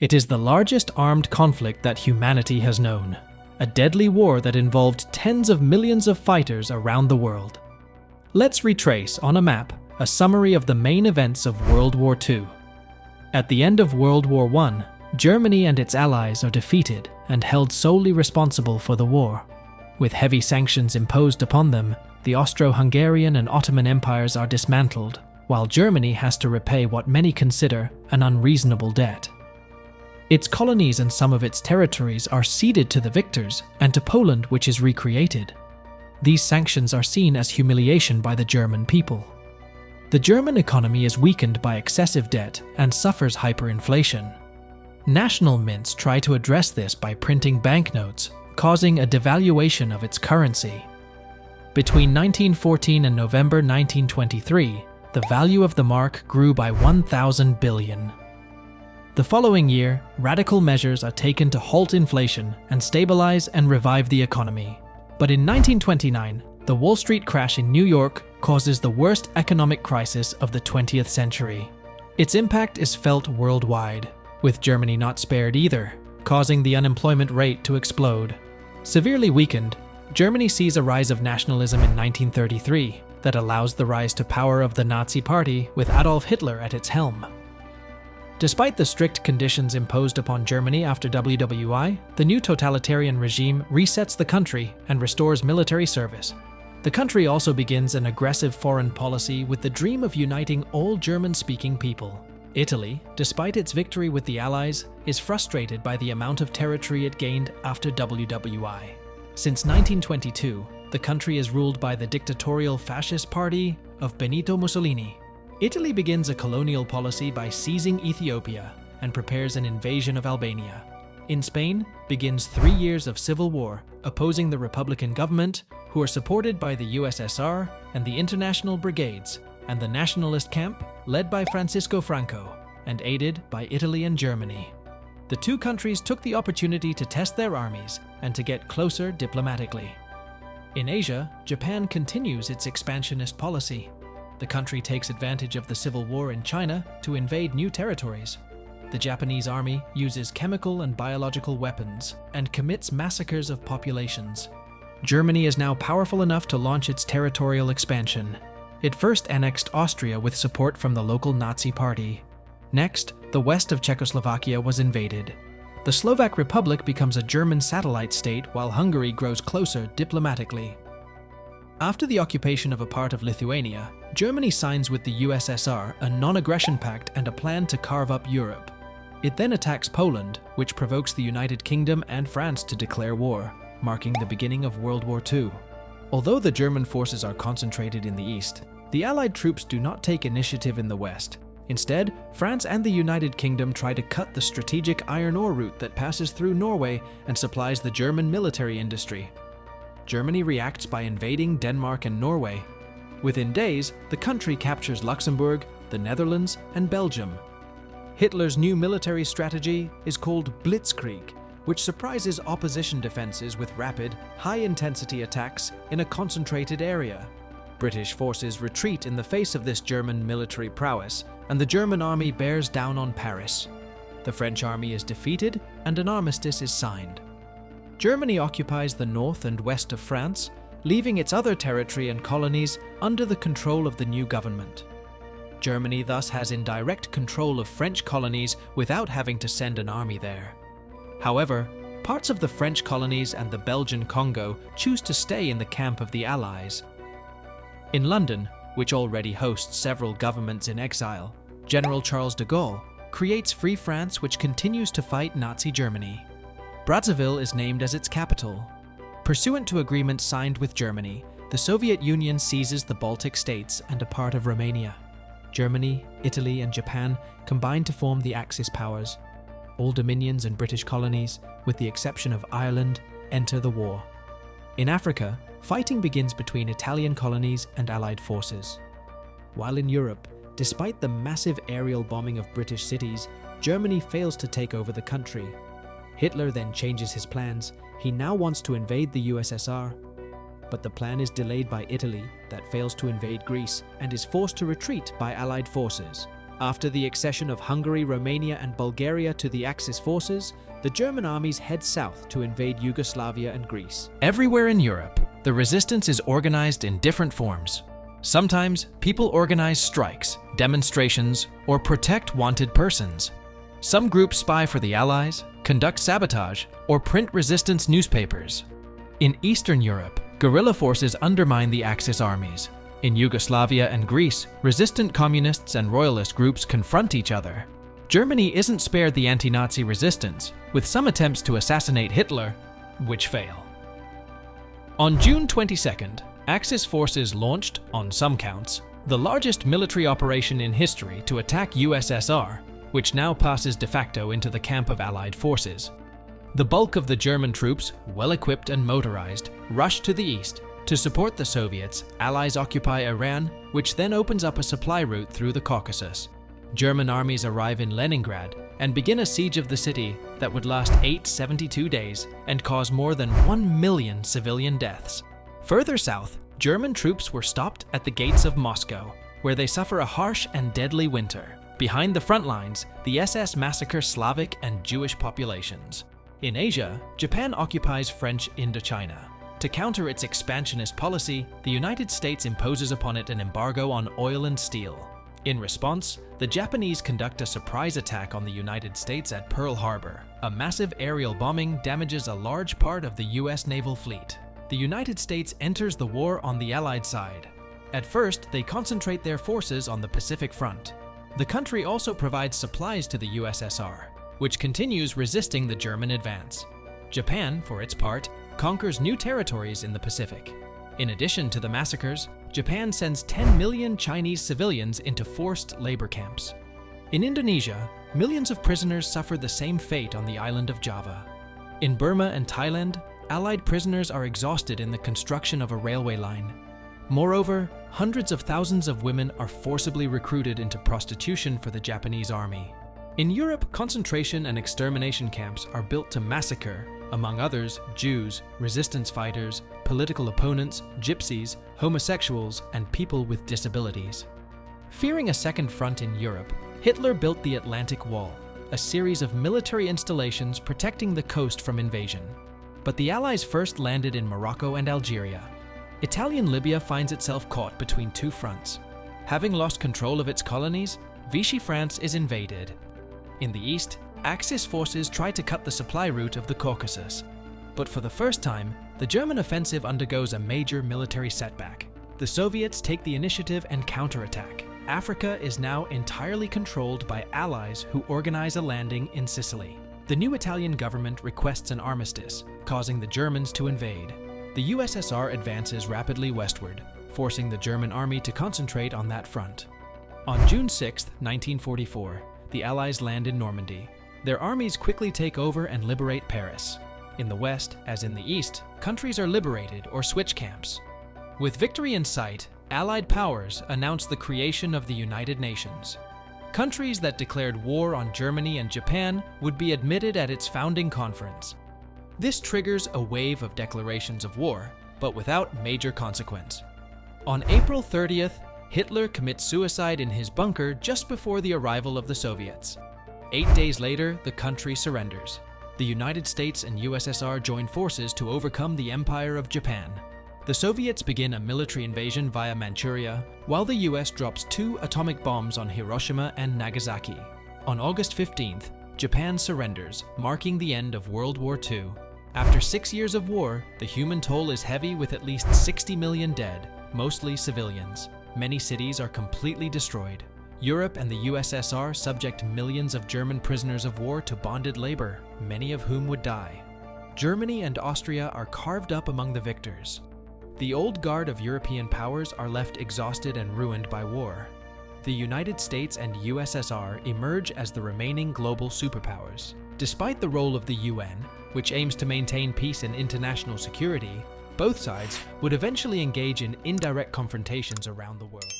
It is the largest armed conflict that humanity has known, a deadly war that involved tens of millions of fighters around the world. Let's retrace, on a map, a summary of the main events of World War II. At the end of World War I, Germany and its allies are defeated and held solely responsible for the war. With heavy sanctions imposed upon them, the Austro-Hungarian and Ottoman empires are dismantled, while Germany has to repay what many consider an unreasonable debt. Its colonies and some of its territories are ceded to the victors and to Poland, which is recreated. These sanctions are seen as humiliation by the German people. The German economy is weakened by excessive debt and suffers hyperinflation. National mints try to address this by printing banknotes, causing a devaluation of its currency. Between 1914 and November 1923, the value of the mark grew by 1,000 billion. The following year, radical measures are taken to halt inflation and stabilize and revive the economy. But in 1929, the Wall Street crash in New York causes the worst economic crisis of the 20th century. Its impact is felt worldwide, with Germany not spared either, causing the unemployment rate to explode. Severely weakened, Germany sees a rise of nationalism in 1933 that allows the rise to power of the Nazi Party with Adolf Hitler at its helm. Despite the strict conditions imposed upon Germany after WWI, the new totalitarian regime resets the country and restores military service. The country also begins an aggressive foreign policy with the dream of uniting all German-speaking people. Italy, despite its victory with the Allies, is frustrated by the amount of territory it gained after WWI. Since 1922, the country is ruled by the dictatorial fascist party of Benito Mussolini. Italy begins a colonial policy by seizing Ethiopia and prepares an invasion of Albania. In Spain, begins 3 years of civil war, opposing the Republican government, who are supported by the USSR and the International Brigades, and the nationalist camp, led by Francisco Franco, and aided by Italy and Germany. The two countries took the opportunity to test their armies and to get closer diplomatically. In Asia, Japan continues its expansionist policy. The country takes advantage of the civil war in China to invade new territories. The Japanese army uses chemical and biological weapons and commits massacres of populations. Germany is now powerful enough to launch its territorial expansion. It first annexed Austria with support from the local Nazi party. Next, the west of Czechoslovakia was invaded. The Slovak Republic becomes a German satellite state while Hungary grows closer diplomatically. After the occupation of a part of Lithuania, Germany signs with the USSR a non-aggression pact and a plan to carve up Europe. It then attacks Poland, which provokes the United Kingdom and France to declare war, marking the beginning of World War II. Although the German forces are concentrated in the east, the Allied troops do not take initiative in the west. Instead, France and the United Kingdom try to cut the strategic iron ore route that passes through Norway and supplies the German military industry. Germany reacts by invading Denmark and Norway. Within days, the country captures Luxembourg, the Netherlands, and Belgium. Hitler's new military strategy is called Blitzkrieg, which surprises opposition defenses with rapid, high-intensity attacks in a concentrated area. British forces retreat in the face of this German military prowess, and the German army bears down on Paris. The French army is defeated, and an armistice is signed. Germany occupies the north and west of France, leaving its other territory and colonies under the control of the new government. Germany thus has indirect control of French colonies without having to send an army there. However, parts of the French colonies and the Belgian Congo choose to stay in the camp of the Allies. In London, which already hosts several governments in exile, General Charles de Gaulle creates Free France, which continues to fight Nazi Germany. Brazzaville is named as its capital. Pursuant to agreements signed with Germany, the Soviet Union seizes the Baltic states and a part of Romania. Germany, Italy, and Japan combine to form the Axis powers. All dominions and British colonies, with the exception of Ireland, enter the war. In Africa, fighting begins between Italian colonies and Allied forces. While in Europe, despite the massive aerial bombing of British cities, Germany fails to take over the country. Hitler then changes his plans. He now wants to invade the USSR, but the plan is delayed by Italy, that fails to invade Greece and is forced to retreat by Allied forces. After the accession of Hungary, Romania, and Bulgaria to the Axis forces, the German armies head south to invade Yugoslavia and Greece. Everywhere in Europe, the resistance is organized in different forms. Sometimes, people organize strikes, demonstrations, or protect wanted persons. Some groups spy for the Allies, conduct sabotage, or print resistance newspapers. In Eastern Europe, guerrilla forces undermine the Axis armies. In Yugoslavia and Greece, resistant communists and royalist groups confront each other. Germany isn't spared the anti-Nazi resistance, with some attempts to assassinate Hitler, which fail. On June 22nd, Axis forces launched, on some counts, the largest military operation in history to attack USSR, which now passes de facto into the camp of Allied forces. The bulk of the German troops, well-equipped and motorized, rush to the east. To support the Soviets, Allies occupy Iran, which then opens up a supply route through the Caucasus. German armies arrive in Leningrad and begin a siege of the city that would last 872 days and cause more than 1 million civilian deaths. Further south, German troops were stopped at the gates of Moscow, where they suffer a harsh and deadly winter. Behind the front lines, the SS massacre Slavic and Jewish populations. In Asia, Japan occupies French Indochina. To counter its expansionist policy, the United States imposes upon it an embargo on oil and steel. In response, the Japanese conduct a surprise attack on the United States at Pearl Harbor. A massive aerial bombing damages a large part of the US naval fleet. The United States enters the war on the Allied side. At first, they concentrate their forces on the Pacific Front. The country also provides supplies to the USSR, which continues resisting the German advance. Japan, for its part, conquers new territories in the Pacific. In addition to the massacres, Japan sends 10 million Chinese civilians into forced labor camps. In Indonesia, millions of prisoners suffered the same fate on the island of Java. In Burma and Thailand, Allied prisoners are exhausted in the construction of a railway line. Moreover, hundreds of thousands of women are forcibly recruited into prostitution for the Japanese army. In Europe, concentration and extermination camps are built to massacre, among others, Jews, resistance fighters, political opponents, gypsies, homosexuals, and people with disabilities. Fearing a second front in Europe, Hitler built the Atlantic Wall, a series of military installations protecting the coast from invasion. But the Allies first landed in Morocco and Algeria. Italian Libya finds itself caught between two fronts. Having lost control of its colonies, Vichy France is invaded. In the east, Axis forces try to cut the supply route of the Caucasus. But for the first time, the German offensive undergoes a major military setback. The Soviets take the initiative and counterattack. Africa is now entirely controlled by Allies who organize a landing in Sicily. The new Italian government requests an armistice, causing the Germans to invade. The USSR advances rapidly westward, forcing the German army to concentrate on that front. On June 6, 1944, the Allies land in Normandy. Their armies quickly take over and liberate Paris. In the west, as in the east, countries are liberated or switch camps. With victory in sight, Allied powers announce the creation of the United Nations. Countries that declared war on Germany and Japan would be admitted at its founding conference. This triggers a wave of declarations of war, but without major consequence. On April 30th, Hitler commits suicide in his bunker just before the arrival of the Soviets. 8 days later, the country surrenders. The United States and USSR join forces to overcome the Empire of Japan. The Soviets begin a military invasion via Manchuria, while the US drops 2 atomic bombs on Hiroshima and Nagasaki. On August 15th, Japan surrenders, marking the end of World War II. After 6 years of war, the human toll is heavy with at least 60 million dead, mostly civilians. Many cities are completely destroyed. Europe and the USSR subject millions of German prisoners of war to bonded labor, many of whom would die. Germany and Austria are carved up among the victors. The old guard of European powers are left exhausted and ruined by war. The United States and USSR emerge as the remaining global superpowers. Despite the role of the UN, which aims to maintain peace and international security, both sides would eventually engage in indirect confrontations around the world.